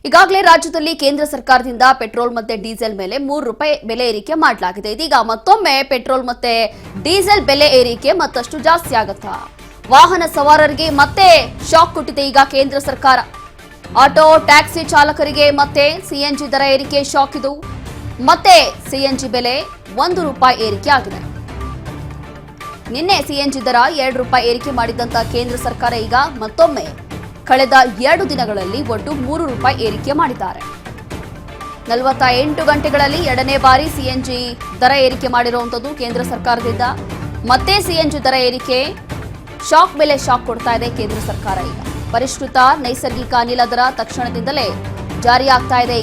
ಈಗಾಗಲೇ ರಾಜ್ಯದಲ್ಲಿ ಕೇಂದ್ರ ಸರ್ಕಾರದಿಂದ ಪೆಟ್ರೋಲ್ ಮತ್ತೆ ಡೀಸೆಲ್ ಮೇಲೆ ₹3 ಬೆಲೆ ಏರಿಕೆ ಮಾಡಲಾಗಿದೆ. ಇದೀಗ ಮತ್ತೊಮ್ಮೆ ಪೆಟ್ರೋಲ್ ಮತ್ತೆ ಡೀಸೆಲ್ ಬೆಲೆ ಏರಿಕೆ ಮತ್ತಷ್ಟು ಜಾಸ್ತಿ ಆಗುತ್ತಾ? ವಾಹನ ಸವಾರರಿಗೆ ಮತ್ತೆ ಶಾಕ್ ಕೊಟ್ಟಿದೆ ಈಗ ಕೇಂದ್ರ ಸರ್ಕಾರ. ಆಟೋ ಟ್ಯಾಕ್ಸಿ ಚಾಲಕರಿಗೆ ಮತ್ತೆ ಸಿಎನ್ಜಿ ದರ ಏರಿಕೆ ಶಾಕ್ ಇದು. ಮತ್ತೆ ಸಿಎನ್ಜಿ ಬೆಲೆ ₹1 ಏರಿಕೆ ಆಗಿದೆ. ನಿನ್ನೆ ಸಿಎನ್ಜಿ ದರ ₹2 ಏರಿಕೆ ಮಾಡಿದಂತ ಕೇಂದ್ರ ಸರ್ಕಾರ ಈಗ ಮತ್ತೊಮ್ಮೆ ಕಳೆದ 2 ದಿನಗಳಲ್ಲಿ ಒಟ್ಟು ₹3 ಏರಿಕೆ ಮಾಡಿದ್ದಾರೆ. 48 ಗಂಟೆಗಳಲ್ಲಿ ಎರಡನೇ ಬಾರಿ ಸಿಎನ್ಜಿ ದರ ಏರಿಕೆ ಮಾಡಿರುವಂತದ್ದು ಕೇಂದ್ರ ಸರ್ಕಾರದಿಂದ. ಮತ್ತೆ ಸಿಎನ್ಜಿ ದರ ಏರಿಕೆ ಶಾಕ್ ಮೇಲೆ ಶಾಕ್ ಕೊಡ್ತಾ ಇದೆ ಕೇಂದ್ರ ಸರ್ಕಾರ. ಈಗ ಪರಿಷ್ಕೃತ ನೈಸರ್ಗಿಕ ಅನಿಲ ದರ ತಕ್ಷಣದಿಂದಲೇ ಜಾರಿಯಾಗ್ತಾ ಇದೆ.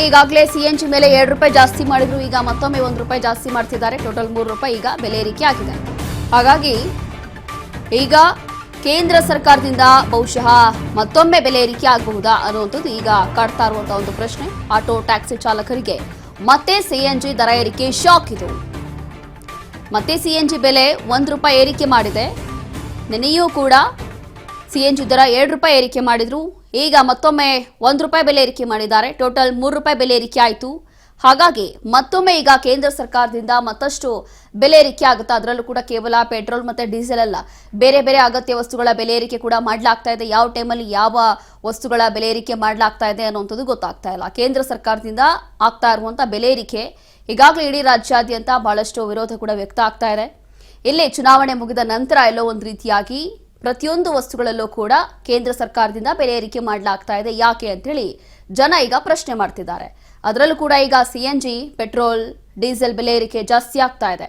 ಈಗಾಗಲೇ ಸಿಎನ್ಜಿ ಮೇಲೆ ₹2 ಜಾಸ್ತಿ ಮಾಡಿದ್ರು. ಈಗ ಮತ್ತೊಮ್ಮೆ ₹1 ಜಾಸ್ತಿ ಮಾಡ್ತಿದ್ದಾರೆ. ಟೋಟಲ್ ₹3 ಈಗ ಬೆಲೆ ಏರಿಕೆ ಆಗಿದೆ. ಹಾಗಾಗಿ ಈಗ ಕೇಂದ್ರ ಸರ್ಕಾರದಿಂದ ಬಹುಶಃ ಮತ್ತೊಮ್ಮೆ ಬೆಲೆ ಏರಿಕೆ ಆಗಬಹುದಾ ಅನ್ನುವಂಥದ್ದು ಈಗ ಕಾಡ್ತಾ ಇರುವಂತಹ ಒಂದು ಪ್ರಶ್ನೆ. ಆಟೋ ಟ್ಯಾಕ್ಸಿ ಚಾಲಕರಿಗೆ ಮತ್ತೆ ಸಿಎನ್ಜಿ ದರ ಏರಿಕೆ ಶಾಕ್ ಇದು. ಮತ್ತೆ ಸಿಎನ್ಜಿ ಬೆಲೆ ₹1 ಏರಿಕೆ ಮಾಡಿದೆ. ನಿನ್ನೆಯೂ ಕೂಡ ಸಿಎನ್ಜಿ ದರ ₹2 ಏರಿಕೆ ಮಾಡಿದ್ರು. ಈಗ ಮತ್ತೊಮ್ಮೆ ₹1 ಬೆಲೆ ಏರಿಕೆ ಮಾಡಿದ್ದಾರೆ. ಟೋಟಲ್ ₹3 ಬೆಲೆ ಏರಿಕೆ ಆಯಿತು. ಹಾಗಾಗಿ ಮತ್ತೊಮ್ಮೆ ಈಗ ಕೇಂದ್ರ ಸರ್ಕಾರದಿಂದ ಮತ್ತಷ್ಟು ಬೆಲೆ ಏರಿಕೆ ಆಗುತ್ತಾ? ಅದರಲ್ಲೂ ಕೂಡ ಕೇವಲ ಪೆಟ್ರೋಲ್ ಮತ್ತೆ ಡೀಸೆಲ್ ಅಲ್ಲ, ಬೇರೆ ಬೇರೆ ಅಗತ್ಯ ವಸ್ತುಗಳ ಬೆಲೆ ಏರಿಕೆ ಕೂಡ ಮಾಡಲಾಗ್ತಾ ಇದೆ. ಯಾವ ಟೈಮಲ್ಲಿ ಯಾವ ವಸ್ತುಗಳ ಬೆಲೆ ಏರಿಕೆ ಮಾಡಲಾಗ್ತಾ ಇದೆ ಅನ್ನುವಂಥದ್ದು ಗೊತ್ತಾಗ್ತಾ ಇಲ್ಲ. ಕೇಂದ್ರ ಸರ್ಕಾರದಿಂದ ಆಗ್ತಾ ಇರುವಂತಹ ಬೆಲೆ ಏರಿಕೆ ಈಗಾಗಲೇ ಇಡೀ ರಾಜ್ಯಾದ್ಯಂತ ಬಹಳಷ್ಟು ವಿರೋಧ ಕೂಡ ವ್ಯಕ್ತ ಆಗ್ತಾ ಇದೆ. ಇಲ್ಲಿ ಚುನಾವಣೆ ಮುಗಿದ ನಂತರ ಎಲ್ಲೋ ಒಂದು ರೀತಿಯಾಗಿ ಪ್ರತಿಯೊಂದು ವಸ್ತುಗಳಲ್ಲೂ ಕೂಡ ಕೇಂದ್ರ ಸರ್ಕಾರದಿಂದ ಬೆಲೆ ಏರಿಕೆ ಮಾಡಲಾಗ್ತಾ ಇದೆ. ಯಾಕೆ ಅಂತ ಹೇಳಿ ಜನ ಈಗ ಪ್ರಶ್ನೆ ಮಾಡ್ತಿದ್ದಾರೆ. ಅದರಲ್ಲೂ ಕೂಡ ಈಗ ಸಿಎನ್ಜಿ, ಪೆಟ್ರೋಲ್, ಡೀಸೆಲ್ ಬೆಲೆ ಏರಿಕೆ ಜಾಸ್ತಿ ಆಗ್ತಾ ಇದೆ.